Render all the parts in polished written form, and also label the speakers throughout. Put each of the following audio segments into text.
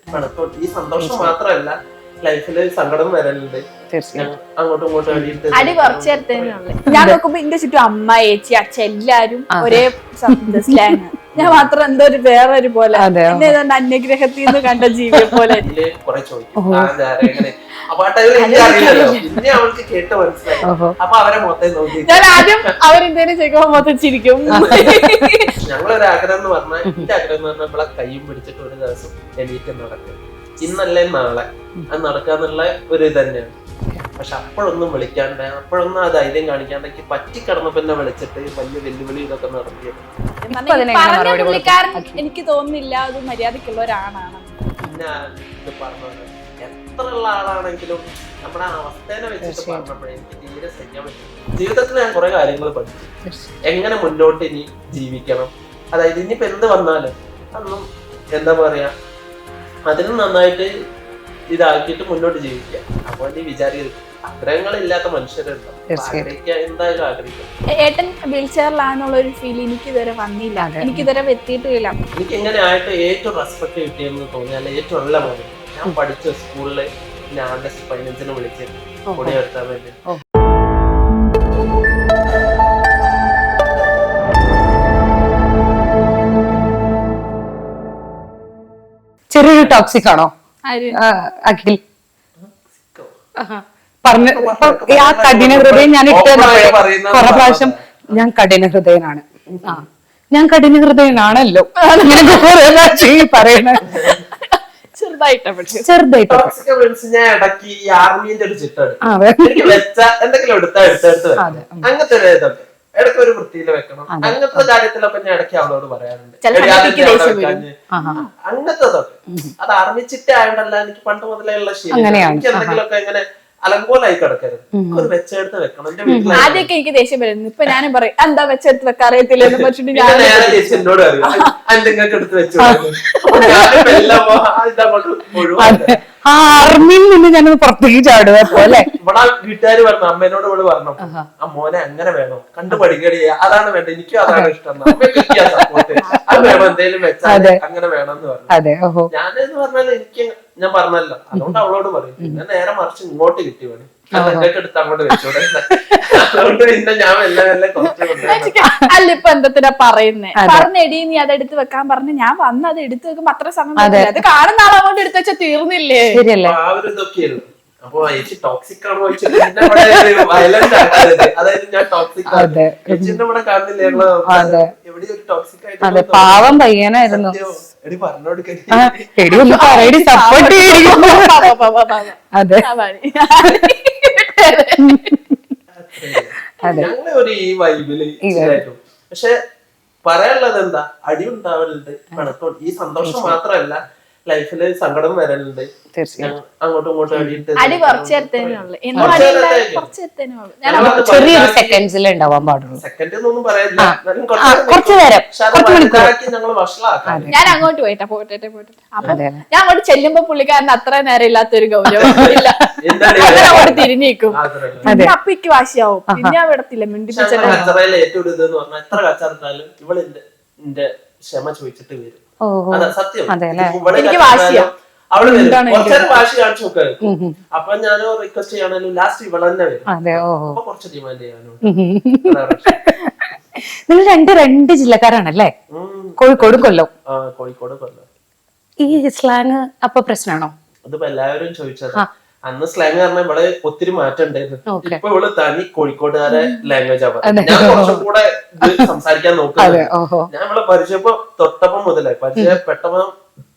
Speaker 1: ഈ സന്തോഷം മാത്രമല്ല ലൈഫില് സങ്കടം വരലുണ്ട്. അങ്ങോട്ടും ഇങ്ങോട്ടും
Speaker 2: അടി കുറച്ചു നേരത്തെ ഞാൻ നോക്കുമ്പോ എന്റെ ചുറ്റും അമ്മ ചേച്ചി അച്ഛൻ എല്ലാരും ഒരേ സ്ലാങ്. ഞാൻ മാത്രം എന്തോ ഒരു വേറൊരു പോലെ എന്നെ ഏതാണ്ട് അന്യഗ്രഹത്തിൽ നിന്ന് കണ്ട ജീവിയെ പോലെ.
Speaker 1: കുറെ ചോദിക്കും അപ്പൊ ആ ടൈമിൽ എനിക്ക് അറിയില്ലല്ലോ, പിന്നെ അവൾക്ക് കേട്ട് മനസ്സിലായി. അപ്പൊ അവരെ മൊത്തം നോക്കി
Speaker 2: ഞാൻ ആദ്യം അവരെന്തേലും ചോദിക്കുമ്പോ മൊത്തം ചിരിക്കും.
Speaker 1: ഞങ്ങളൊരു ആഗ്രഹം എന്ന് പറഞ്ഞാൽ, എന്റെ ആഗ്രഹം എന്ന് പറഞ്ഞാൽ നമ്മളെ കൈയും പിടിച്ചിട്ട് ഒരു ദിവസം എണീറ്റ് നടക്കും. ഇന്നല്ലേ നാളെ അത് നടക്കാന്നുള്ള ഒരു ഇത് തന്നെയാണ്. പക്ഷെ അപ്പോഴൊന്നും വിളിക്കാണ്ട്, അപ്പോഴൊന്നും ആ ധൈര്യം കാണിക്കാണ്ട് എനിക്ക് പറ്റിക്കിടന്നപ്പോ എന്നെ വിളിച്ചിട്ട് വലിയ വെല്ലുവിളി ഇതൊക്കെ നടത്തിയത്.
Speaker 2: പുള്ളിക്കാരൻ എനിക്ക് തോന്നുന്നില്ല അത് മര്യാദക്കുള്ള ഒരാളാണ്.
Speaker 1: പിന്നെ ഇത് പറഞ്ഞത് എത്ര ഉള്ള ആളാണെങ്കിലും നമ്മുടെ അവസ്ഥേനെ വെച്ചിട്ട് പറഞ്ഞപ്പോഴേ എനിക്ക് തീരെ സഹിക്കാൻ പറ്റും. ജീവിതത്തിൽ ഞാൻ കുറെ കാര്യങ്ങൾ പഠിച്ചു. എങ്ങനെ മുന്നോട്ട് ഇനി ജീവിക്കണം, അതായത് ഇനിയിപ്പോ എന്ത് വന്നാലും അന്നും എന്താ പറയാ അതിന് നന്നായിട്ട് ഇതാക്കിയിട്ട് മുന്നോട്ട് ജീവിക്കുക. അപ്പോൾ നീ വിചാരിക്കരുത് ആഗ്രഹങ്ങളില്ലാത്ത മനുഷ്യരുണ്ടാവും, ആഗ്രഹിക്കുക എന്തായാലും ആഗ്രഹിക്കാം.
Speaker 2: ഏട്ടൻ വീൽ ചെയറിലാണെന്നുള്ള ഒരു ഫീൽ എനിക്ക് ഇതുവരെ വന്നില്ല, എനിക്ക് ഇതുവരെ എത്തിയിട്ടില്ല.
Speaker 1: എനിക്ക് എങ്ങനെ ആയിട്ട് ഏറ്റവും റെസ്പെക്ട് കിട്ടിയെന്ന് തോന്നിയാൽ ഏറ്റവും നല്ല മോനെ ഞാൻ പഠിച്ച സ്കൂളില് ഞാൻ ആഗസ്റ്റ് 15 വിളിച്ചിരുന്നു കൊടിയെടുത്താൻ വേണ്ടി.
Speaker 3: ചെറിയൊരു ടോക്സിക് ആണോ അഖിൽ പറഞ്ഞ? ആ കഠിന ഹൃദയം ഞാൻ കുറെ പ്രാവശ്യം ഞാൻ കഠിന ഹൃദയനാണ്, ഞാൻ കഠിന ഹൃദയനാണല്ലോ പറയണ
Speaker 1: ചെറുതായിട്ട് ഞാൻ ഇടയ്ക്ക് ഈ ആർമീന്റെ ഒരു ചിട്ടാണ് വെച്ച എന്തെങ്കിലും എടുത്ത് അങ്ങനത്തെ ഒരു ഇതൊക്കെ ഇടയ്ക്ക് ഒരു വൃത്തിയിൽ വെക്കണം. അങ്ങനത്തെ കാര്യത്തിലൊക്കെ ഞാൻ ഇടയ്ക്ക് അവളോട് പറയാറുണ്ട്. അങ്ങനത്തെ അത് അറിഞ്ഞിച്ചിട്ട് ആയതല്ല, എനിക്ക് പണ്ട് മുതലേ ഉള്ള ശീലം. എനിക്ക് എന്തെങ്കിലുമൊക്കെ ഇങ്ങനെ അലങ്കോലായി കിടക്കരുത്, ഒരു വെച്ചെടുത്ത് വെക്കണം.
Speaker 2: ആദ്യമൊക്കെ എനിക്ക് ദേഷ്യം വരുന്നു. ഇപ്പൊ ഞാനും പറയും എന്താ വെച്ചെടുത്ത് വെക്കാൻ അറിയത്തില്ല.
Speaker 1: എന്നോട് അറിയാം എന്തെങ്കിലും എടുത്ത് വെച്ചു.
Speaker 3: ആർമിയിൽ നിന്ന് ഞാൻ പുറത്തേക്ക് ചാടുക പോലെ
Speaker 1: ഇവിടെ വീട്ടുകാർ പറഞ്ഞു, അമ്മേനോട് ഇവിടെ പറഞ്ഞു ആ മോനെ അങ്ങനെ വേണോ കണ്ടു പഠിക്കടി, അതാണ് വേണ്ടത്, എനിക്കും അതാണ് ഇഷ്ടം, സപ്പോർട്ട് അത് വേണം, എന്തേലും വെച്ചാൽ അങ്ങനെ വേണമെന്ന് പറഞ്ഞു. ഞാനെന്ന് പറഞ്ഞാൽ എനിക്ക് ഞാൻ പറഞ്ഞല്ലോ, അതുകൊണ്ട് അവളോട് പറയും. പിന്നെ നേരെ മറിച്ച് ഇങ്ങോട്ട് കിട്ടി വേണം എടുത്ത് അങ്ങോട്ട് വെച്ചോടെ. അതുകൊണ്ട് പിന്നെ ഞാൻ എല്ലാം കുറച്ച്
Speaker 2: അല്ല ഇപ്പൊ എന്തിനാ പറയുന്നേ, പറഞ്ഞെടി നീ അതെടുത്ത് വെക്കാൻ പറഞ്ഞു. ഞാൻ വന്ന് അത് എടുത്ത് വെക്കുമ്പോ അത്ര സമയം അത് കാണുന്ന ആളെ കൊണ്ട് എടുത്ത് വെച്ചാൽ തീർന്നില്ലേ.
Speaker 1: ആ ഒരു ഇതൊക്കെയായിരുന്നു. അപ്പൊ ചേച്ചി ടോക്സിക് ആണോ വയലന്റ് ആക്കരുത്, അതായത് ഞാൻ ടോക്സിക് ചേച്ചിന്റെ ഇവിടെ കാണുന്നില്ല എവിടെ ഒരു ടോക്സിക് ആയിട്ട്
Speaker 3: പാവം പയ്യനായിരുന്നു.
Speaker 1: എടി പറഞ്ഞോട് ഞങ്ങളെ ഒരു ഈ വൈബില് പക്ഷെ പറയാനുള്ളത് എന്താ, അടി ഉണ്ടാവലുണ്ട്, പണത്തോട് ഈ സന്തോഷം മാത്രമല്ല ലൈഫില് സങ്കടം വരലുണ്ട്. അങ്ങോട്ടും ഇങ്ങോട്ടും
Speaker 2: അടി കുറച്ചു
Speaker 3: ചെറിയൊരു സെക്കൻഡ്സിൽ ഉണ്ടാവാൻ പാടുള്ളൂ.
Speaker 1: സെക്കൻഡ് ഒന്നും പറയില്ല,
Speaker 3: കുറച്ചു നേരം
Speaker 1: ഞങ്ങൾ വഷളാക്കാം.
Speaker 2: ഞാൻ അങ്ങോട്ട് പോയിട്ടെ അപ്പൊ ഞാൻ അങ്ങോട്ട് ചെല്ലുമ്പോ പുള്ളിക്കാരൻ അത്ര നേരം ഇല്ലാത്തൊരു ഗൗരവം ഇല്ല, അങ്ങോട്ട് തിരിഞ്ഞേക്കും. അപ്പിക്ക് വാശിയാവും, പിന്നെ ഞാൻ വിടത്തില്ല മിണ്ടിപ്പിച്ചത്.
Speaker 1: ഏറ്റവും ഇതെന്ന് പറഞ്ഞാൽ എത്ര കച്ചാർത്താലും ഇവളെന്റെ ക്ഷമ ചോദിച്ചിട്ട് വരും. അതാ സത്യം.
Speaker 2: എനിക്ക് വാശിയാ,
Speaker 1: അവള് വരും കുറച്ചേരം വാശി കാണിച്ചു നോക്കും. അപ്പൊ ഞാൻ റിക്വസ്റ്റ് ചെയ്യണല്ലോ ലാസ്റ്റ് ഇവള് തന്നെ വരും. അപ്പൊ കുറച്ച് ഡിമാൻഡ് ചെയ്യാനോ.
Speaker 3: നിങ്ങൾ രണ്ട് ജില്ലക്കാരാണല്ലേ, കോഴിക്കോട് കൊല്ലം.
Speaker 1: കോഴിക്കോട് കൊല്ലം.
Speaker 3: ഈ സ്ലാങ് അപ്പൊ പ്രശ്നമാണോ?
Speaker 1: അതിപ്പോ എല്ലാവരും ചോദിച്ചത്. അന്ന് സ്ലാങ് പറഞ്ഞാൽ ഇവിടെ ഒത്തിരി മാറ്റം ഉണ്ടായിരുന്നു. ഇപ്പൊ ഇവള് തനി കോഴിക്കോട്ടുകാരെ ലാംഗ്വേജ് ആണ്. ഞാൻ കുറച്ചും കൂടെ സംസാരിക്കാൻ നോക്കുന്നത്. ഞാൻ ഇവിടെ തൊട്ടപ്പം മുതലേ പരിചയപ്പെട്ടപ്പോ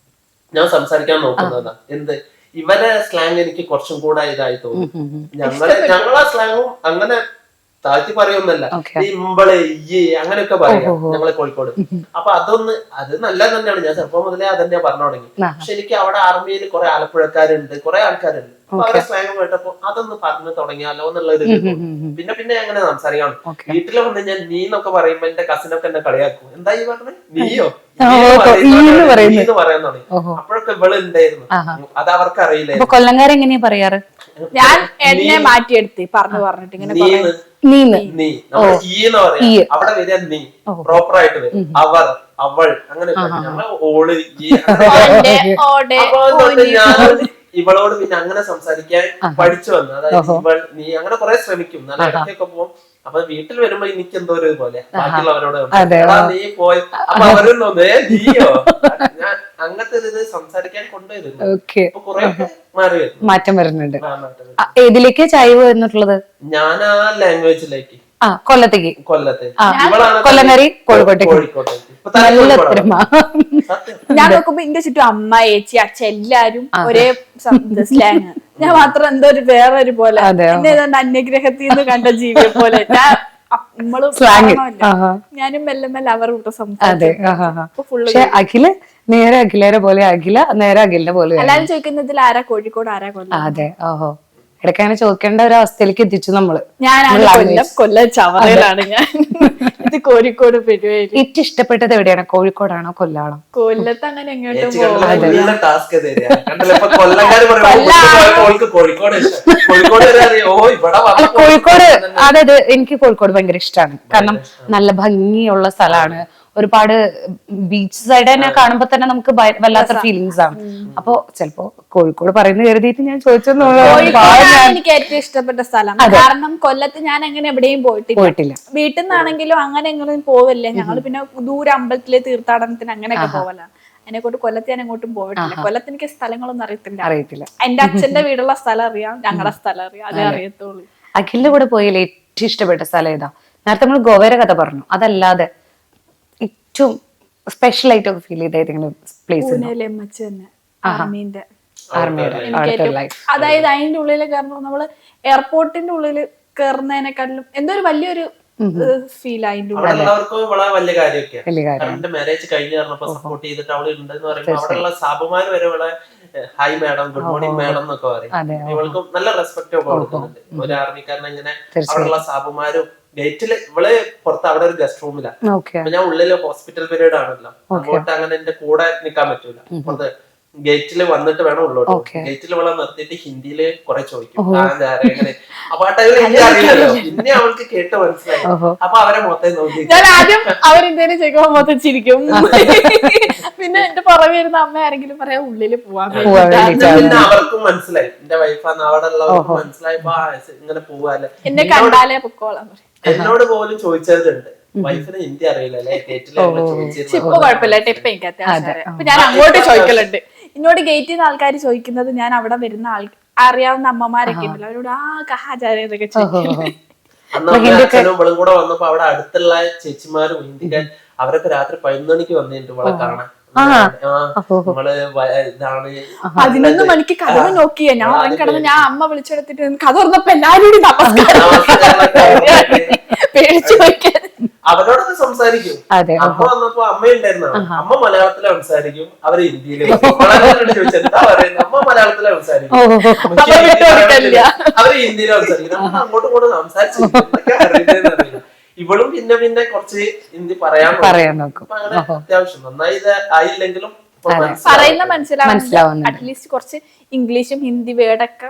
Speaker 1: ഞാൻ സംസാരിക്കാൻ നോക്കുന്നതാ. എന്ത് ഇവരെ സ്ലാങ് എനിക്ക് കുറച്ചും കൂടെ ഇതായി തോന്നി. ഞങ്ങളെ സ്ലാങ്ങും അങ്ങനെ താഴ്ത്തി പറയൊന്നല്ല, ഈ ഇമ്പള് ഈ അങ്ങനെയൊക്കെ പറയാം ഞങ്ങളെ കോഴിക്കോട്. അപ്പൊ അത് നല്ലത് തന്നെയാണ്. ഞാൻ ചെറുപ്പം മുതലേ അതന്നെയാ പറഞ്ഞു തുടങ്ങി. പക്ഷെ എനിക്ക് അവിടെ ആർമിയിൽ കുറെ ആലപ്പുഴക്കാരുണ്ട്, കുറെ ആൾക്കാരുണ്ട്. അപ്പൊ അവരെ സ്ലാങ് കേട്ടപ്പോ അതൊന്ന് പറഞ്ഞു തുടങ്ങിയാലോ എന്നുള്ളത്. പിന്നെ എങ്ങനെ സംസാരിക്കണം. വീട്ടിൽ വന്ന് ഞാൻ നീ എന്നൊക്കെ പറയുമ്പോ എന്റെ കസിനൊക്കെ എന്നെ കളിയാക്കും. എന്താ ഈ പറഞ്ഞത്, നീയോ പറയുന്ന തുടങ്ങി. അപ്പോഴൊക്കെ ഇവള് ഉണ്ടായിരുന്നു, അത് അവർക്ക് അറിയില്ല.
Speaker 3: കൊല്ലംകാരെങ്ങനെയാ പറയാറ്?
Speaker 2: ഞാൻ എന്നെ മാറ്റിയെടുത്ത് പറഞ്ഞിട്ട് ഇങ്ങനെ
Speaker 1: നീന്ന്
Speaker 3: നീന്ന്
Speaker 1: നീ നമ്മൾ ഈ എന്ന് പറയാം അവിടെ വരിക നീ പ്രോപ്പർ ആയിട്ട് വരും അവർ അവൾ അങ്ങനെ നമ്മള് ഓള് ഈ
Speaker 2: ഓന്റെ, ഓടെ,
Speaker 1: അപ്പൊ അതുകൊണ്ട് ഞാൻ ഇവളോട് പിന്നെ അങ്ങനെ സംസാരിക്കാൻ പഠിച്ചു വന്നു. അതായത് ഇവൾ നീ അങ്ങനെ കുറെ ശ്രമിക്കും, നല്ല ഇടയ്ക്കൊക്കെ പോകും. അപ്പൊ വീട്ടിൽ വരുമ്പോ എനിക്ക് എന്തോ ഒരു പോലെ ബാക്കിയുള്ളവരോട് നീ പോയി അപ്പൊ അവരും തോന്നുന്നു നീയോ, ഞാൻ അങ്ങനത്തെ ഒരു ഇത് സംസാരിക്കാൻ കൊണ്ടുവരുന്നു. അപ്പൊ കുറെ മാറി വരുന്നു,
Speaker 3: മാറ്റം വരുന്നുണ്ട്.
Speaker 1: മാറ്റം വരുന്നു.
Speaker 3: ഏതിലേക്ക് ചായവ് എന്നിട്ടുള്ളത്?
Speaker 1: ഞാൻ ആ ലാംഗ്വേജിലേക്ക്
Speaker 3: കൊല്ലത്തേക്ക്.
Speaker 1: കൊല്ലത്തേക്ക്.
Speaker 3: കൊല്ലങ്കരി കോഴിക്കോട്ടേക്ക്.
Speaker 1: കോഴിക്കോട്ടേക്ക്
Speaker 3: നല്ല ഉത്തരമാ.
Speaker 2: ഞാൻ നോക്കുമ്പോ എന്റെ ചുറ്റും അമ്മ, ചേച്ചി, അച്ഛൻ എല്ലാരും ഒരേ സ്ലാങ്. ഞാൻ മാത്രം എന്തോ ഒരു വേറൊരു പോലെ, എന്നെ ഏതാണ്ട് അന്യഗ്രഹത്തിൽ നിന്ന് കണ്ട ജീവിയെ പോലെ. ഞാനും മെല്ലെ മെല്ലെ അവർ കൂട്ട സംസാരിച്ചു.
Speaker 3: അഖില് നേരെ അഖിലേരെ പോലെ, അഖില നേരെ അഖിലിനെ പോലെ.
Speaker 2: എല്ലാരും ചോദിക്കുന്നതിൽ ആരാ കോഴിക്കോട്, ആരാ കൊല്ലം.
Speaker 3: അതെ. ഓഹോ. ഇടയ്ക്ക് അങ്ങനെ ചോദിക്കേണ്ട ഒരു അവസ്ഥയിലേക്ക് എത്തിച്ചു നമ്മള്.
Speaker 2: ഞാനാണ് കൊല്ലം ചവറയിലാണ് ഞാൻ. ഇത് കോഴിക്കോട് പെരുവേലി.
Speaker 3: ഏറ്റവും ഇഷ്ടപ്പെട്ടത് എവിടെയാണ്? കോഴിക്കോടാണോ കൊല്ലാണോ?
Speaker 2: കൊല്ലത്ത് അങ്ങനെ എങ്ങോട്ടും
Speaker 3: കോഴിക്കോട്. അതായത് എനിക്ക് കോഴിക്കോട് ഭയങ്കര ഇഷ്ടമാണ്. കാരണം നല്ല ഭംഗിയുള്ള സ്ഥലമാണ്. ഒരുപാട് ബീച്ച് സൈഡ് തന്നെ കാണുമ്പോ തന്നെ നമുക്ക് വല്ലാത്ത ഫീലിങ്സ് ആണ്. അപ്പൊ ചിലപ്പോ കോഴിക്കോട് പറയുന്ന കരുതിയിട്ട് ഞാൻ ചോദിച്ചെന്ന്.
Speaker 2: എനിക്ക് ഏറ്റവും ഇഷ്ടപ്പെട്ട സ്ഥലം. കാരണം കൊല്ലത്ത് ഞാൻ അങ്ങനെ എവിടെയും പോയിട്ടില്ല. വീട്ടിൽ നിന്നാണെങ്കിലും അങ്ങനെ എങ്ങനെയും പോവല്ലേ. ഞങ്ങള് പിന്നെ ദൂരെ അമ്പലത്തിലെ തീർത്ഥാടനത്തിന് അങ്ങനെയൊക്കെ പോവലാണ്. അതിനെക്കൊണ്ട് കൊല്ലത്ത് ഞാൻ എങ്ങോട്ടും പോയിട്ടില്ല. കൊല്ലത്ത് എനിക്ക് സ്ഥലങ്ങളൊന്നും അറിയത്തില്ല. എന്റെ അച്ഛന്റെ വീടുള്ള സ്ഥലം അറിയാം, ഞങ്ങളുടെ സ്ഥലം അറിയാം, അതേ അറിയത്തുള്ളൂ.
Speaker 3: അഖിലിന്റെ കൂടെ പോയില്ലേ ഏറ്റവും ഇഷ്ടപ്പെട്ട സ്ഥലം ഏതാ? നേരത്തെ നമ്മൾ ഗോവയുടെ കഥ പറഞ്ഞു, അതല്ലാതെ ഏറ്റവും സ്പെഷ്യൽ ആയിട്ടൊക്കെ ഫീൽ ചെയ്ത ഏതെങ്കിലും പ്ലേസ്?
Speaker 2: അതായത് അതിന്റെ ഉള്ളിൽ കയറുമ്പോൾ നമ്മള് എയർപോർട്ടിന്റെ ഉള്ളിൽ കയറുന്നതിനെക്കാട്ടിലും എന്തോ ഒരു വലിയൊരു ഫീൽ അതിന്റെ
Speaker 1: മാരേജ് കഴിഞ്ഞ് സപ്പോർട്ട് ചെയ്തിട്ട് അവള് ഉണ്ടെന്ന് പറയുമ്പോൾ അവിടെയുള്ള സാബുമാര് വരെ ഇവിടെ hi madam, good morning madam എന്നൊക്കെ പറയും. ഇവൾക്ക് നല്ല റെസ്പെക്ട് ഒക്കെ കൊടുക്കുന്നുണ്ട്. ഒരു ആർമിക്കാരനെ ഇങ്ങനെ അവിടെയുള്ള സാബുമാരും ഗേറ്റില് ഇവള് പുറത്ത് അവിടെ ഒരു ഗസ്റ്റ് റൂമിലാണ്. അപ്പൊ ഞാൻ ഉള്ളില് ഹോസ്പിറ്റൽ പീരീഡ് ആണല്ലോ, അങ്ങോട്ട് അങ്ങനെ എന്റെ കൂടെ നിക്കാൻ പറ്റൂല. പുറത്ത് ഗേറ്റിൽ വന്നിട്ട് വേണം ഉള്ളോട്ട്. ഗേറ്റിൽ ഇവളെ നിർത്തിയിട്ട് ഹിന്ദിയില് കുറെ ചോദിക്കും എങ്ങനെ. അപ്പൊ ആ ടൈമിൽ ഹിന്ദി അറിയില്ലല്ലോ, പിന്നെ അവൾക്ക് കേട്ട് മനസ്സിലായി. അപ്പൊ അവരെ മൊത്തം നോക്കി
Speaker 2: ആദ്യം അവരെന്തേലും ചോദിക്കുമ്പോ മൊത്തം ചിരിക്കും. പിന്നെ എന്റെ പുറമെ വരുന്ന അമ്മ ആരെങ്കിലും പറയാ ഉള്ളില് പോവാൻ.
Speaker 1: പിന്നെ അവർക്കും മനസ്സിലായി എന്റെ വൈഫാന്ന്, അവിടെ ഉള്ളവർക്കും മനസ്സിലായപ്പോ ഇങ്ങനെ പോവാല്ലേ,
Speaker 2: എന്നെ കണ്ടാലേ പൊക്കോളാൻ പറയും.
Speaker 1: എന്നോട് പോലും ചോദിച്ചതുണ്ട്, വൈഫിന് ഹിന്ദി അറിയില്ലല്ലേ ഗേറ്റില് ചോദിച്ചിരുന്നു.
Speaker 2: ഇപ്പൊ കുഴപ്പമില്ല, ടിപ്പ് എനിക്ക് അത്യാവശ്യം. അപ്പൊ ഞാൻ അങ്ങോട്ട് ചോദിക്കലുണ്ട്. എന്നോട് ഗേറ്റിൽ നിന്ന് ആൾക്കാർ ചോദിക്കുന്നത് ഞാൻ അവിടെ വരുന്ന അറിയാവുന്ന അമ്മമാരൊക്കെ ഉണ്ടല്ലോ, അവരോട് കഹാചാര്യൊക്കെ ചോദിക്കും.
Speaker 1: അച്ഛനും ഇവളും കൂടെ വന്നപ്പോ അവിടെ അടുത്തുള്ള ചേച്ചിമാരും ഹിന്ദിക്കാർ അവരൊക്കെ രാത്രി 11 മണിക്ക് വന്നിട്ടുണ്ട് ഇവളെ കാണാൻ. നമ്മള് ഇതാണ്
Speaker 2: 11 മണിക്ക് കഥ നോക്കിയ ഞാൻ ഉറങ്ങിക്കിടന്ന് ഞാൻ അമ്മ വിളിച്ചെടുത്തിട്ട് കഥ തുറന്നപ്പോ എല്ലാരും പേടിച്ചു പോയിക്കാൻ.
Speaker 1: അവരോടൊക്കെ സംസാരിക്കും. അമ്മ വന്നപ്പോ അമ്മയുണ്ടായിരുന്നു, അമ്മ മലയാളത്തിലെ സംസാരിക്കും, അവര് ഹിന്ദിയില് ചോദിച്ചെന്താ പറയുന്നത്, അമ്മ മലയാളത്തിലെ സംസാരിക്കും, അവര് ഹിന്ദിയിലെ സംസാരിക്കും. അങ്ങോട്ടും ഇങ്ങോട്ടും സംസാരിച്ചു ഇവളും പിന്നെ പിന്നെ കുറച്ച് ഹിന്ദി പറയാൻ നോക്കും. അത്യാവശ്യം നന്നായി ഇത് ആയില്ലെങ്കിലും
Speaker 2: പറയുന്ന മനസ്സിലാവും. അറ്റ്ലീസ്റ്റ് കുറച്ച് ഇംഗ്ലീഷും ഹിന്ദി വേർഡൊക്കെ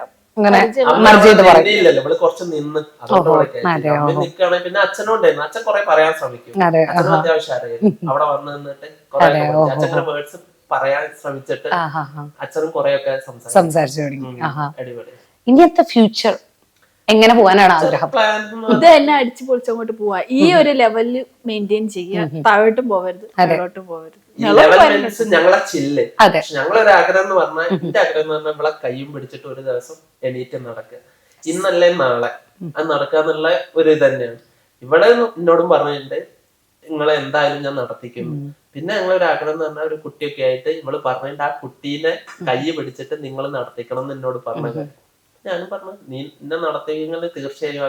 Speaker 1: ഇല്ലല്ലോ, ഇവള് കുറച്ച് നിന്ന് നിൽക്കുകയാണെങ്കിൽ. പിന്നെ അച്ഛനും ഉണ്ടായിരുന്നു, അച്ഛൻ കുറെ പറയാൻ ശ്രമിക്കും. അച്ഛനും അത്യാവശ്യം അറിയാം. അവിടെ വന്ന് നിന്നിട്ട് കുറെ അച്ഛൻ്റെ വേർഡ്സ് പറയാൻ ശ്രമിച്ചിട്ട് അച്ഛനും കുറെയൊക്കെ സംസാരിച്ചു. അടിപൊളി.
Speaker 3: ഇനിയത്തെ ഫ്യൂച്ചർ എങ്ങനെ പോകാനാണ് ആഗ്രഹം?
Speaker 2: ഇത് തന്നെ അടിച്ചു പൊളിച്ചങ്ങോട്ട് പോവാ. ഈ ഒരു ലെവലില് മെയിൻറ്റെയിൻ ചെയ്യാ, താഴോട്ടും പോവരുത്, താഴോട്ടും പോവരുത്.
Speaker 1: ഞങ്ങളെ ചില്ല്. ഞങ്ങളൊരു ആഗ്രഹം എന്ന് പറഞ്ഞാൽ, എന്റെ ആഗ്രഹം എന്ന് പറഞ്ഞാൽ നമ്മളെ കയ്യും പിടിച്ചിട്ട് ഒരു ദിവസം എണീറ്റ് നടക്കുക, ഇന്നല്ലേ നാളെ അത് നടക്കാന്നുള്ള ഒരു ഇത് തന്നെയാണ്. ഇവിടെ എന്നോടും പറഞ്ഞിട്ടുണ്ട് നിങ്ങളെ എന്തായാലും ഞാൻ നടത്തിക്കുന്നു. പിന്നെ ഞങ്ങളൊരു ആഗ്രഹം എന്ന് പറഞ്ഞാൽ ഒരു കുട്ടിയൊക്കെ ആയിട്ട് ഇവള് പറഞ്ഞിട്ട് ആ കുട്ടീനെ കൈ പിടിച്ചിട്ട് നിങ്ങൾ നടത്തിക്കണം എന്ന് എന്നോട് പറഞ്ഞത്. ഞാനും പറഞ്ഞു നീ എന്നെ നടത്തിയെങ്കിൽ തീർച്ചയായും ആ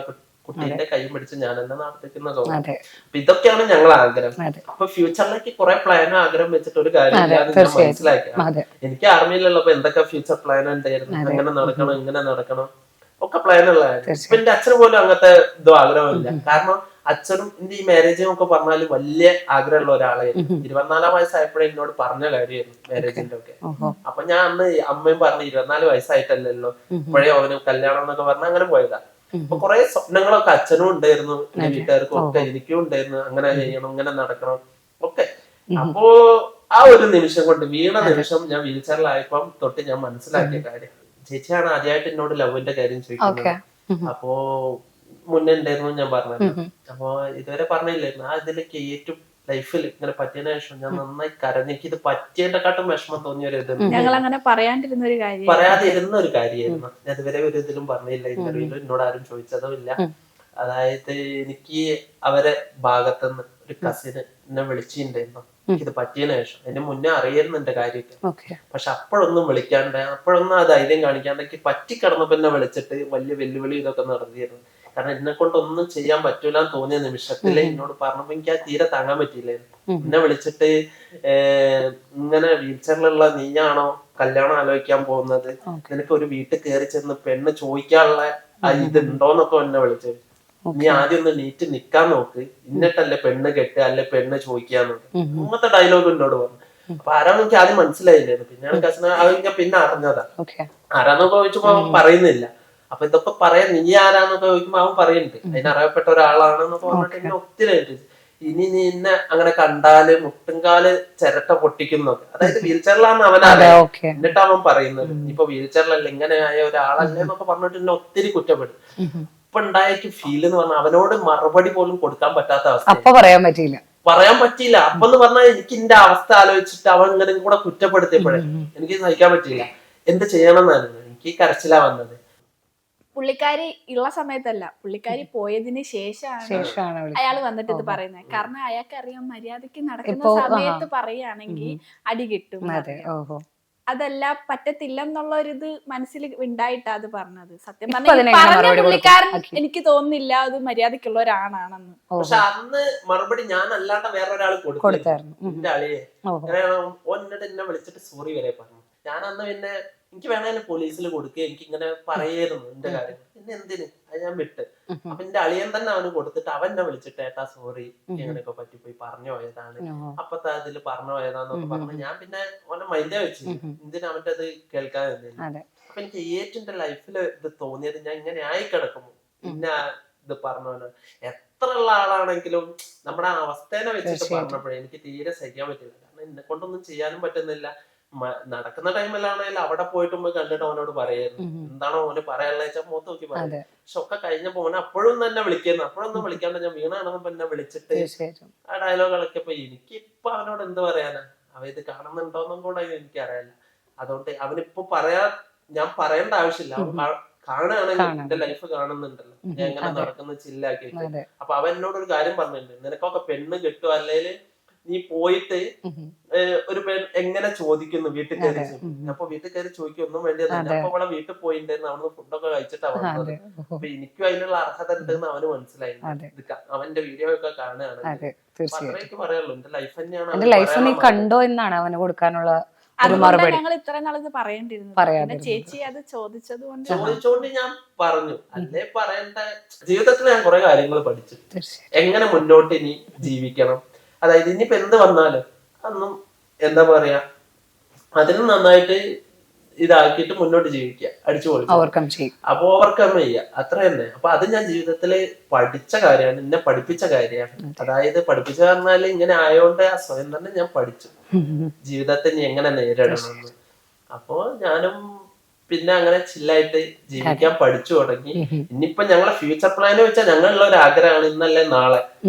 Speaker 1: കുട്ടീന്റെ കൈ പിടിച്ച് ഞാൻ എന്നെ നടത്തിക്കുന്ന തോന്നുന്നു. അപ്പൊ ഇതൊക്കെയാണ് ഞങ്ങൾ ആഗ്രഹം. അപ്പൊ ഫ്യൂച്ചറിലേക്ക് കുറെ പ്ലാനും ആഗ്രഹം വെച്ചിട്ട് ഒരു കാര്യമില്ല ഞാൻ മനസ്സിലാക്കി. എനിക്ക് ആർമിയിലുള്ളപ്പോ എന്തൊക്കെ ഫ്യൂച്ചർ പ്ലാൻ ഉണ്ടായിരുന്നു, അങ്ങനെ നടക്കണം ഇങ്ങനെ നടക്കണം. ഒക്കെ പ്ലാൻ ഉള്ളതാണ്. ഇപ്പൊ എന്റെ അച്ഛന് പോലും അങ്ങനത്തെ ഇതോ ആഗ്രഹമില്ല. കാരണം അച്ഛനും എന്റെ ഈ മാരേജും ഒക്കെ പറഞ്ഞാല് വലിയ ആഗ്രഹമുള്ള ഒരാളായിരുന്നു. 24 വയസ്സായപ്പോഴേ എന്നോട് പറഞ്ഞ കാര്യമായിരുന്നു മാരേജിന്റെ ഒക്കെ. അപ്പൊ ഞാൻ അന്ന് അമ്മയും പറഞ്ഞു 24 വയസ്സായിട്ടല്ലല്ലോ ഇപ്പോഴേ അവന് കല്യാണം എന്നൊക്കെ പറഞ്ഞ അങ്ങനെ പോയതാ. അപ്പൊ കുറെ സ്വപ്നങ്ങളൊക്കെ അച്ഛനും ഉണ്ടായിരുന്നു, എന്റെ വീട്ടുകാർക്കും ഒക്കെ, എനിക്കും ഉണ്ടായിരുന്നു. അങ്ങനെ ചെയ്യണം, ഇങ്ങനെ നടക്കണം ഒക്കെ. അപ്പോ ആ ഒരു നിമിഷം കൊണ്ട് വീണ നിമിഷം ഞാൻ വീൽ ചെയറിലായപ്പം തൊട്ട് ഞാൻ മനസ്സിലാക്കിയ കാര്യം, ചേച്ചിയാണ് ആദ്യമായിട്ട് എന്നോട് ലവിന്റെ കാര്യം ചോദിക്കുന്നത്. അപ്പോ മുന്നേ ഉണ്ടായിരുന്നു ഞാൻ പറഞ്ഞത്. അപ്പൊ ഇതുവരെ പറഞ്ഞില്ലായിരുന്നു. ആ ഇതിലേക്ക് ഏറ്റവും ലൈഫിൽ ഇങ്ങനെ പറ്റിയതിനു ശേഷം ഞാൻ നന്നായി കരഞ്ഞു. എനിക്ക് ഇത് പറ്റിയതിനെക്കാട്ടും വിഷമം തോന്നിയ ഒരു ഇത്
Speaker 2: ഞങ്ങൾ അങ്ങനെ പറയാതിരുന്ന ഒരു
Speaker 1: കാര്യമായിരുന്നു. ഞാൻ ഇതുവരെ ഒരു ഇതിലും പറഞ്ഞില്ല, ഇന്റർവ്യൂലും എന്നോട് ആരും ചോദിച്ചതും ഇല്ല. അതായത് എനിക്ക് അവരെ ഭാഗത്തുനിന്ന് ഒരു കസിന് എന്നെ വിളിച്ചിട്ടുണ്ടായിരുന്നു എനിക്കിത് പറ്റിയതിനു ശേഷം. അതിന് മുന്നേ അറിയായിരുന്നു എന്റെ കാര്യമൊക്കെ. പക്ഷെ അപ്പോഴൊന്നും വിളിക്കാണ്ട്, അപ്പോഴൊന്നും ആ ധൈര്യം കാണിക്കാണ്ട് എനിക്ക് പറ്റിക്കിടന്നപ്പോ എന്നെ വിളിച്ചിട്ട് വലിയ വെല്ലുവിളി ഇതൊക്കെ നടത്തിയിരുന്നു. കാരണം എന്നെ കൊണ്ടൊന്നും ചെയ്യാൻ പറ്റൂല എന്ന് തോന്നിയ നിമിഷത്തില് എന്നോട് പറഞ്ഞപ്പോ എനിക്ക് ആ തീരെ താങ്ങാൻ പറ്റിയില്ലായിരുന്നു. എന്നെ വിളിച്ചിട്ട് ഇങ്ങനെ വീൽചെയറിലുള്ള നീയാണോ കല്യാണം ആലോചിക്കാൻ പോകുന്നത്, നിനക്ക് ഒരു വീട്ടിൽ കയറി ചെന്ന് പെണ്ണ് ചോദിക്കാനുള്ള ആ ഇതുണ്ടോന്നൊക്കെ എന്നെ വിളിച്ചത്. നീ ആദ്യം ഒന്ന് നീറ്റ് നിക്കാൻ നോക്ക്, എന്നിട്ടല്ലേ പെണ്ണ് കെട്ടുക, അല്ലെ പെണ്ണ് ചോദിക്കാന്ന്. അങ്ങനത്തെ ഡയലോഗ് എന്നോട് പറഞ്ഞു. അപ്പൊ ആരാന്ന് എനിക്ക് ആദ്യം മനസ്സിലായില്ലായിരുന്നു. പിന്നെയാണ് കസിന ഞാൻ പിന്നെ അറിഞ്ഞതാ. ആരാന്നൊക്കെ ചോദിച്ചപ്പോ അവൻ പറയുന്നില്ല. അപ്പൊ ഇതൊക്കെ പറയാൻ നീ ആരാന്നൊക്കെ ചോദിക്കുമ്പോ അവൻ പറയുന്നുണ്ട് അതിനറിയപ്പെട്ട ഒരാളാണെന്നൊക്കെ പറഞ്ഞിട്ട് എന്നെ ഒത്തിരി ഇനി നീ എന്നെ അങ്ങനെ കണ്ടാല് മുട്ടുംകാല് ചിരട്ട പൊട്ടിക്കുന്നൊക്കെ. അതായത് വീൽ ചെയറിലാന്ന് അവനറിയാം. എന്നിട്ട് അവൻ പറയുന്നത് ഇപ്പൊ വീൽ ചെയറിലല്ല ഇങ്ങനെയായ ഒരാളല്ലേ എന്നൊക്കെ പറഞ്ഞിട്ട് എന്നെ ഒത്തിരി കുറ്റപ്പെടും. ഇപ്പൊ ഉണ്ടായിട്ട് ഫീൽ എന്ന് പറഞ്ഞാൽ അവനോട് മറുപടി പോലും കൊടുക്കാൻ പറ്റാത്ത അവസ്ഥ. പറയാൻ പറ്റിയില്ല. അപ്പൊ എന്ന് പറഞ്ഞാൽ എനിക്ക് എന്റെ അവസ്ഥ ആലോചിച്ചിട്ട് അവൻ ഇങ്ങനെ കൂടെ കുറ്റപ്പെടുത്തിയപ്പോഴേ എനിക്ക് സഹിക്കാൻ പറ്റിയില്ല. എന്ത് ചെയ്യണം എന്നായിരുന്നു എനിക്ക് കരച്ചിലാ വന്നത്.
Speaker 2: പുള്ളിക്കാരി ഉള്ള സമയത്തല്ല, പുള്ളിക്കാരി പോയതിന് ശേഷമാണ് അയാൾ വന്നിട്ട് ഇത് പറയുന്നത്. കാരണം അയാൾക്ക് അറിയാം മര്യാദക്ക് നടക്കുന്ന സമയത്ത് പറയുകയാണെങ്കിൽ അടി കിട്ടും. അതല്ല പറ്റത്തില്ല എന്നുള്ള ഒരു ഇത് മനസ്സിൽ ഉണ്ടായിട്ടാ അത് പറഞ്ഞത്. സത്യം പറഞ്ഞ പുള്ളിക്കാരൻ എനിക്ക് തോന്നുന്നില്ല അത് മര്യാദക്കുള്ള ഒരാളാണെന്ന്.
Speaker 1: പക്ഷെ അന്ന് മറുപടി ഞാൻ അല്ലാണ്ട് വേറൊരാൾ കൊടുത്തായിരുന്നു. എന്റെ അളിയെ എന്നിട്ട് എന്നെ വിളിച്ചിട്ട് സോറി വരെ പറഞ്ഞു. ഞാൻ അന്ന് പിന്നെ എനിക്ക് വേണേലും പോലീസിൽ കൊടുക്കുക, എനിക്ക് ഇങ്ങനെ പറയായിരുന്നു എന്റെ കാര്യം. പിന്നെ എന്തിന് അത് ഞാൻ വിട്ട്. അപ്പൊ എന്റെ അളിയൻ തന്നെ അവന് കൊടുത്തിട്ട് അവൻ എന്നെ വിളിച്ചിട്ട് ഏട്ടാ സോറി ഇങ്ങനെയൊക്കെ പറ്റിപ്പോയി പറഞ്ഞു പോയതാണ്, അപ്പത്തെ അതിൽ പറഞ്ഞു പോയതാന്നൊക്കെ പറഞ്ഞു. ഞാൻ പിന്നെ അവനെ മൈൻഡേ വെച്ചു, എന്തിനാ അവന്റെ അത് കേൾക്കാൻ എന്തിനാ. അപ്പൊ എനിക്ക് ഏറ്റവും എന്റെ ലൈഫിൽ ഇത് തോന്നിയത് ഞാൻ ഇങ്ങനെ ആയി കിടക്കുമ്പോ പിന്നെ ഇത് പറഞ്ഞ എത്ര ഉള്ള ആളാണെങ്കിലും നമ്മുടെ ആ അവസ്ഥേനെ വെച്ചിട്ട് പറഞ്ഞപ്പോഴേ എനിക്ക് തീരെ സഹിക്കാൻ പറ്റില്ല. കാരണം എന്നെ കൊണ്ടൊന്നും ചെയ്യാനും പറ്റുന്നില്ല. നടക്കുന്ന ടൈമിലാണെങ്കിൽ അവിടെ പോയിട്ട് കണ്ടിട്ട് അവനോട് പറയായിരുന്നു എന്താണോ അവന് പറയാനുള്ള വെച്ചാൽ മുഖത്ത് നോക്കി പറയാം. പക്ഷെ ഒക്കെ കഴിഞ്ഞപ്പോ അവനെ അപ്പോഴും തന്നെ വിളിക്കുന്നു. അപ്പോഴൊന്നും വിളിക്കാണ്ട് ഞാൻ വീണാണെന്ന് എന്നെ വിളിച്ചിട്ട് ആ ഡയലോഗ് കളിക്കപ്പോ എനിക്കിപ്പൊ അവനോട് എന്ത് പറയാനാ. അവ ഇത് കാണുന്നുണ്ടോന്നും കൂടെ എനിക്കറിയില്ല. അതുകൊണ്ട് അവനിപ്പോ ഞാൻ പറയേണ്ട ആവശ്യമില്ല. അവൻ കാണുകയാണെങ്കിൽ എന്റെ ലൈഫ് കാണുന്നുണ്ടല്ലോ ഞാൻ എങ്ങനെ നടക്കുന്ന ചില്ലാക്കിയിട്ട്. അപ്പൊ അവൻ എന്നോടൊരു കാര്യം പറഞ്ഞിട്ടുണ്ട്, നിനക്കൊക്കെ പെണ്ണ് കിട്ടുക അല്ലെങ്കിൽ നീ പോയിട്ട് ഒരു എങ്ങനെ ചോദിക്കുന്നു വീട്ടിൽ കയറി. അപ്പൊ വീട്ടിൽ കയറി ചോദിക്കും ഒന്നും വേണ്ടിയതല്ല. അപ്പൊ അവളെ വീട്ടിൽ പോയിട്ടുണ്ടായിരുന്നു, അവിടുന്ന് ഫുഡൊക്കെ കഴിച്ചിട്ടാ വന്നത്. അപ്പൊ എനിക്കും അതിനുള്ള അർഹത ഉണ്ടെന്ന് അവന് മനസ്സിലായി. അവന്റെ വീഡിയോ ഒക്കെ കാണുകയാണ്. അത്രയൊക്കെ പറയുള്ളൂ. എന്റെ ലൈഫ് തന്നെയാണ്
Speaker 3: കണ്ടോ എന്നാണ് അവന് കൊടുക്കാനുള്ള
Speaker 2: ഞങ്ങൾ ഇത്ര നാളത് പറയേണ്ടിരുന്നു. ചേച്ചി അത്
Speaker 1: ചോദിച്ചോണ്ട് ഞാൻ പറഞ്ഞു. അല്ലേ പറയേണ്ട. ജീവിതത്തിൽ ഞാൻ കുറെ കാര്യങ്ങൾ പഠിച്ചു, എങ്ങനെ മുന്നോട്ട് ഇനി ജീവിക്കണം. അതായത് ഇനിയിപ്പോ എന്ത് വന്നാലും അതൊന്നും എന്താ പറയാ അതിന് നന്നായിട്ട് ഇതാക്കിയിട്ട് മുന്നോട്ട് ജീവിക്കുക, അടിച്ചു പൊളിക്കുക. അപ്പൊ ഓവർകം ചെയ്യുക, അത്ര തന്നെ. അപ്പൊ അത് ഞാൻ ജീവിതത്തില് പഠിച്ച കാര്യമാണ്, എന്നെ പഠിപ്പിച്ച കാര്യമാണ്. അതായത് പഠിപ്പിച്ച പറഞ്ഞാല് ഇങ്ങനെ ആയോണ്ട് ആ സ്വയം തന്നെ ഞാൻ പഠിച്ചു ജീവിതത്തെ നീ എങ്ങനെ നേരിടണമെന്ന്. അപ്പോ ഞാനും പിന്നെ അങ്ങനെ ചില്ലായിട്ട് ജീവിക്കാൻ പഠിച്ചു തുടങ്ങി. ഇനിയിപ്പോ ഞങ്ങളെ ഫ്യൂച്ചർ പ്ലാന് വെച്ചാൽ ഞങ്ങളുള്ള ഒരു ആഗ്രഹമാണ് ഇന്നല്ലേ നാളെ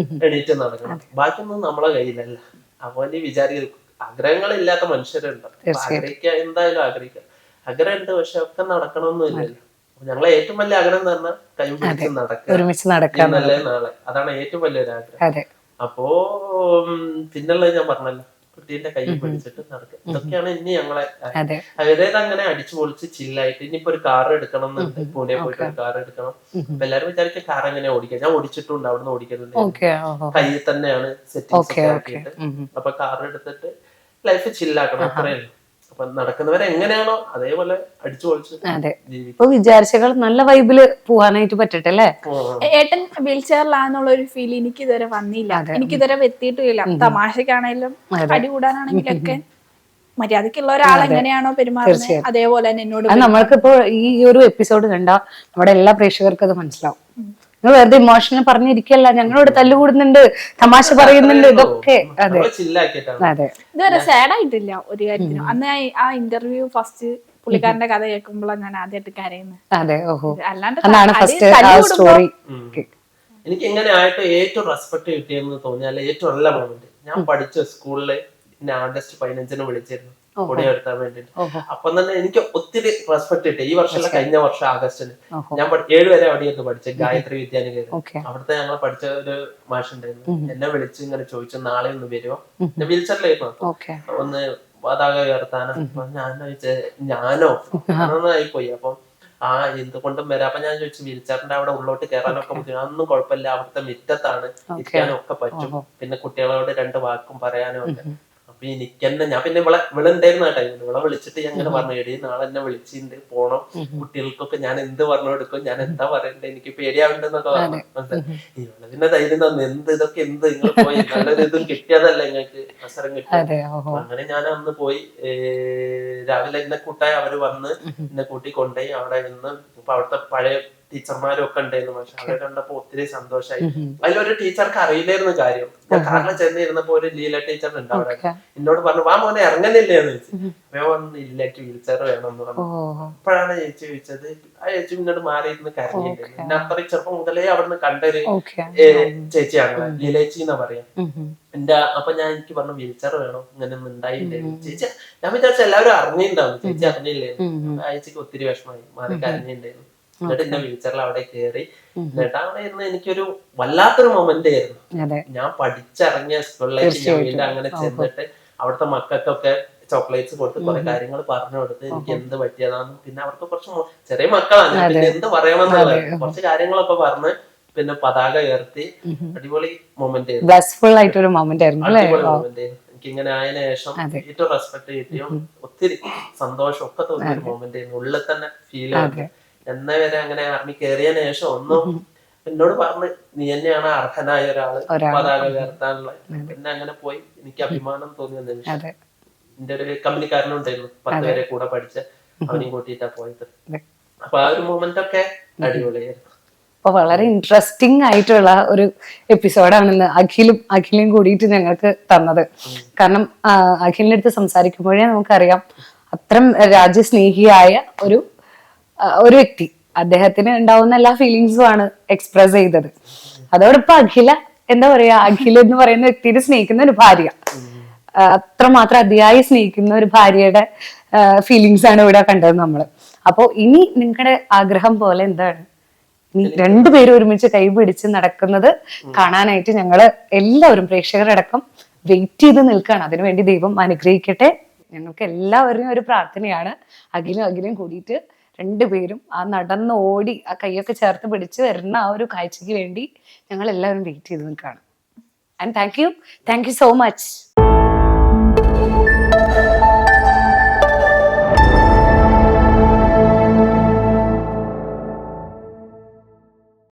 Speaker 1: എണീറ്റ് നടക്കണം. ബാക്കിയൊന്നും നമ്മളെ കയ്യിലല്ല. അപ്പൊ നീ വിചാരിക്കും ആഗ്രഹങ്ങളില്ലാത്ത മനുഷ്യരുണ്ട്. ആഗ്രഹിക്കുക, എന്തായാലും ആഗ്രഹിക്കുക. ആഗ്രഹമുണ്ട്, പക്ഷെ ഒക്കെ നടക്കണമെന്നില്ലല്ലോ. ഞങ്ങളെ ഏറ്റവും വലിയ ആഗ്രഹം എന്ന് പറഞ്ഞാൽ കൈപിടിച്ച് നടക്കുക ഇന്നല്ലേ നാളെ. അതാണ് ഏറ്റവും വലിയൊരു ആഗ്രഹം. അപ്പോ പിന്നുള്ളത് ഞാൻ പറഞ്ഞല്ലോ, കുട്ടീന്റെ കൈ പിടിച്ചിട്ട് നടക്കുക. ഇതൊക്കെയാണ് ഇനി ഞങ്ങളെ അതായത് അങ്ങനെ അടിച്ചു പൊളിച്ച് ചില്ലായിട്ട്. ഇനിയിപ്പോ ഒരു കാർ എടുക്കണം എന്നുണ്ട്, പൂനെ പോയിട്ട് ഒരു കാർ എടുക്കണം. അപ്പൊ എല്ലാരും വിചാരിക്കും കാർ എങ്ങനെ ഓടിക്കുക. ഞാൻ ഓടിച്ചിട്ടുണ്ട്, അവിടുന്ന് ഓടിക്കുന്നുണ്ട്. കയ്യിൽ തന്നെയാണ് സെറ്റിംഗ്സ് ആക്കിയിട്ട്. അപ്പൊ കാർ എടുത്തിട്ട് ലൈഫ് ചില്ലാക്കണം, അത്രയേ ഉള്ളൂ. അപ്പൊ നടക്കുന്നവരെ എങ്ങനെയാണോ അതേപോലെ അടിച്ചു പൊളിച്ച് ജീവിക്കും.
Speaker 3: ഇപ്പൊ വിചാരിച്ചകൾ നല്ല വൈബില് പോവാനായിട്ട് പറ്റട്ടെ അല്ലേ?
Speaker 2: ഏട്ടൻ വീൽ ചെയറിലാന്നുള്ള ഒരു ഫീൽ എനിക്ക് ഇതുവരെ വന്നില്ല, എനിക്ക് ഇതുവരെ എത്തിയിട്ടില്ല. തമാശക്കാണേലും അടി കൂടാനാണെങ്കിലൊക്കെ മര്യാദക്കുള്ള ഒരാൾ എങ്ങനെയാണോ പെരുമാറുന്നത് അതേപോലെ തന്നെ എന്നോട്.
Speaker 3: നമ്മൾക്കിപ്പോ ഈ ഒരു എപ്പിസോഡ് കണ്ടാ നമ്മുടെ എല്ലാ പ്രേക്ഷകർക്കും അത് മനസ്സിലാവും. നിങ്ങൾ വെറുതെ ഇമോഷണൽ പറഞ്ഞിരിക്കല്ല, ഞങ്ങളോട് തല്ലുകൂടുന്നുണ്ട്, തമാശ പറയുന്നുണ്ട്, ഇതൊക്കെ. അതെ അതെ,
Speaker 2: ഇതുവരെ സാഡ് ആയിട്ടില്ല ഒരു കാര്യത്തിനും. അന്ന് ആ ഇന്റർവ്യൂ ഫസ്റ്റ് പുള്ളിക്കാരന്റെ കഥ കേൾക്കുമ്പോഴാണ് ഞാൻ ആദ്യമായിട്ട് കരയുന്നത്.
Speaker 3: അതെ, ഓഹോ,
Speaker 2: അല്ലാണ്ട്
Speaker 3: സ്റ്റോറി.
Speaker 1: എനിക്ക് എങ്ങനെ ആയിട്ട് ഏറ്റവും റെസ്പെക്ട് കിട്ടിയെന്ന് തോന്നിയാൽ ഏറ്റവും നല്ല മൊമെന്റ് ഞാൻ പഠിച്ച സ്കൂളില് എന്നെ ആഗസ്റ്റ് 15 വിളിച്ചിരുന്നു കൊടി എടുത്താൻ വേണ്ടിട്ട്. അപ്പം തന്നെ എനിക്ക് ഒത്തിരി റെസ്പെക്ട് കിട്ടി. ഈ വർഷമല്ല, കഴിഞ്ഞ വർഷം ആഗസ്റ്റിന് ഞാൻ 7 വരെ അവിടെയായിരുന്നു പഠിച്ചത്, ഗായത്രി വിദ്യാനികേതൻ. അവിടുത്തെ ഞങ്ങൾ പഠിച്ച ഒരു മാഷുണ്ടായിരുന്നു. എന്നെ വിളിച്ച് ഇങ്ങനെ ചോദിച്ചു, നാളെ ഒന്ന് വരുമോ? ഞാൻ വീൽച്ചറിലായിരുന്നു, ഒന്ന് പതാക ഉയർത്താനോ. ഞാൻ ചോദിച്ചത് ഞാനോ ആയിപ്പോയി. അപ്പം എന്തുകൊണ്ടും വരാം. അപ്പൊ ഞാൻ ചോദിച്ചു, വീൽച്ചറിന്റെ അവിടെ ഉള്ളോട്ട് കയറാനൊക്കെ ബുദ്ധിമുട്ട്? അതൊന്നും കുഴപ്പമില്ല, അവിടുത്തെ മിറ്റത്താണ്, ഇരിക്കാനും ഒക്കെ പറ്റും, പിന്നെ കുട്ടികളോട് 2 വാക്കും പറയാനും ഒക്കെ. അപ്പൊ എനിക്ക് തന്നെ ഞാൻ പിന്നെ ഉണ്ടായിരുന്ന ടൈമിൽ ഇവളെ വിളിച്ചിട്ട് ഞാൻ ഇങ്ങനെ പറഞ്ഞു, എടീ നാളെ എന്നെ വിളിച്ചിട്ടുണ്ട്, പോണം, കുട്ടികൾക്കൊക്കെ ഞാൻ എന്ത് പറഞ്ഞു കൊടുക്കും, ഞാൻ എന്താ പറയണ്ടേ, എനിക്ക് പേടിയാവുണ്ടെന്നൊക്കെ പറഞ്ഞു. ഇവളെ പിന്നെ ധൈര്യം തന്നു, ഇതൊക്കെ നിങ്ങൾ പോയി നല്ലൊരു ഇതും കിട്ടിയതല്ല, നിങ്ങൾക്ക് അവസരം കിട്ടിയത്. അങ്ങനെ ഞാൻ അന്ന് പോയി. രാവിലെ എന്നെ കൂട്ടായി അവര് വന്ന് എന്നെ കൂട്ടി കൊണ്ടുപോയി അവിടെ നിന്ന്. ഇപ്പൊ അവിടുത്തെ പഴയ ടീച്ചർമാരും ഒക്കെ ഉണ്ടായിരുന്നു. പക്ഷെ അവരെ കണ്ടപ്പോ ഒത്തിരി സന്തോഷമായി. അതിലൊരു ടീച്ചർക്ക് അറിയില്ലായിരുന്നു കാര്യം. ഞാൻ കാരണം ചെന്നിരുന്നപ്പോ ഒരു ലീല ടീച്ചർ ഉണ്ട് അവിടെ, എന്നോട് പറഞ്ഞു, വാ മോനെ ഇറങ്ങുന്നില്ലേ എന്ന് ചോദിച്ചു. ഞാൻ പറഞ്ഞു, ഇല്ല, വീൽ ചെയർ വേണമെന്ന് പറഞ്ഞു. അപ്പോഴാണ് ചേച്ചി ചോദിച്ചത്. ആ ചേച്ചി ഇങ്ങോട്ട് മാറിയിരുന്ന് കരഞ്ഞിട്ടുണ്ട്. എന്നെ അത്രയും ചെറുപ്പം മുതലേ അവിടുന്ന് കണ്ടൊരു ചേച്ചിയാണ്, ലീലേച്ചി എന്നാ പറയാ. അപ്പൊ ഞാൻ എനിക്ക് പറഞ്ഞു, വീൽ ചെയർ വേണോ, ഇങ്ങനെ ഒന്നും ഉണ്ടായില്ലേ ചേച്ചി. ഞാൻ വിചാരിച്ച എല്ലാവരും അറിഞ്ഞിട്ടുണ്ടാവും, ചേച്ചി അറിഞ്ഞില്ലായിരുന്നു. ആ ചേച്ചിക്ക് ഒത്തിരി വിഷമമായി, മാറി കരഞ്ഞിട്ടുണ്ടായിരുന്നു. എന്നിട്ട് എന്നെ വീൽച്ചറിൽ അവിടെ കയറി. എന്നിട്ട് അവിടെ ഇരുന്ന് എനിക്കൊരു വല്ലാത്തൊരു മൊമെന്റ് ആയിരുന്നു. ഞാൻ പഠിച്ചിറങ്ങിയ സ്കൂളിലേക്ക് ഞാൻ വീണ്ടും അങ്ങനെ ചെന്നിട്ട് അവിടുത്തെ മക്കൾക്കൊക്കെ ചോക്ലേറ്റ്സ് കൊടുത്ത് കുറെ കാര്യങ്ങൾ പറഞ്ഞു കൊടുത്ത് എനിക്ക് എന്ത് പറ്റിയതാന്ന്. പിന്നെ അവർക്ക് കുറച്ച് ചെറിയ മക്കളാണ്, പിന്നെ എന്ത് പറയണമെന്നുള്ളത് കുറച്ച് കാര്യങ്ങളൊക്കെ പറഞ്ഞ് പിന്നെ പതാക ഉയർത്തി. അടിപൊളി മൊമെന്റ് ആയിരുന്നു. അടിപൊളി മൊമെന്റ്. എനിക്ക് ഇങ്ങനെ ആയതിനു ശേഷം ഏറ്റവും റെസ്പെക്ട് കിട്ടിയും ഒത്തിരി സന്തോഷം ഒക്കെ തോന്നിയ ഒരു മൊമെന്റ് ആയിരുന്നു. ഉള്ളിൽ തന്നെ ഫീൽ ആയിരുന്നു. എന്നെ വരെ അങ്ങനെ ആർമി കയറിയതിനു ശേഷം ഒന്നും എന്നോട് പറഞ്ഞ്, നീ തന്നെയാണ് അർഹനായ ഒരാള് പതാക ഉയർത്താനുള്ള. പിന്നെ അങ്ങനെ പോയി എനിക്ക് അഭിമാനം തോന്നിയ നിമിഷം. എന്റെ ഒരു കമ്പനിക്കാരനും ഉണ്ടായിരുന്നു, 10 വരെ കൂടെ പഠിച്ച, അവനെയും കൂട്ടിയിട്ടാ പോയത്. അപ്പൊ ആ ഒരു മൊമെന്റ് ഒക്കെ അടിപൊളിയായിരുന്നു.
Speaker 3: അപ്പൊ വളരെ ഇൻട്രസ്റ്റിംഗ് ആയിട്ടുള്ള ഒരു എപ്പിസോഡാണെന്ന് അഖിലും കൂടിയിട്ട് ഞങ്ങൾക്ക് തന്നത്. കാരണം അഖിലിന്റെ അടുത്ത് സംസാരിക്കുമ്പോഴേ നമുക്കറിയാം അത്രയും രാജ്യസ്നേഹിയായ ഒരു വ്യക്തി. അദ്ദേഹത്തിന് ഉണ്ടാവുന്ന എല്ലാ ഫീലിങ്സും ആണ് എക്സ്പ്രസ് ചെയ്തത്. അതോടൊപ്പം എന്താ പറയാ, അഖിൽ എന്ന് പറയുന്ന വ്യക്തിയെ സ്നേഹിക്കുന്ന ഒരു ഭാര്യ, അത്രമാത്രം അതിയായി സ്നേഹിക്കുന്ന ഒരു ഭാര്യയുടെ ഫീലിങ്സ് ആണ് ഇവിടെ കണ്ടത് നമ്മള്. അപ്പോ ഇനി നിങ്ങളുടെ ആഗ്രഹം പോലെ എന്താണ്, ഇനി 2 പേരും ഒരുമിച്ച് കൈപിടിച്ച് നടക്കുന്നത് കാണാനായിട്ട് ഞങ്ങള് എല്ലാവരും പ്രേക്ഷകരടക്കം വെയിറ്റ് ചെയ്ത് നിൽക്കുകയാണ്. അതിനുവേണ്ടി ദൈവം അനുഗ്രഹിക്കട്ടെ. ഞങ്ങൾക്ക് എല്ലാവരും ഒരു പ്രാർത്ഥനയാണ്, അഖിലും കൂടിയിട്ട് 2 പേരും ആ നടന്ന് ഓടി ആ കൈയൊക്കെ ചേർത്ത് പിടിച്ച് വരുന്ന ആ ഒരു കാഴ്ചയ്ക്ക് വേണ്ടി ഞങ്ങൾ എല്ലാവരും വെയിറ്റ് ചെയ്ത് നിൽക്കുകയാണ്. And thank you so much.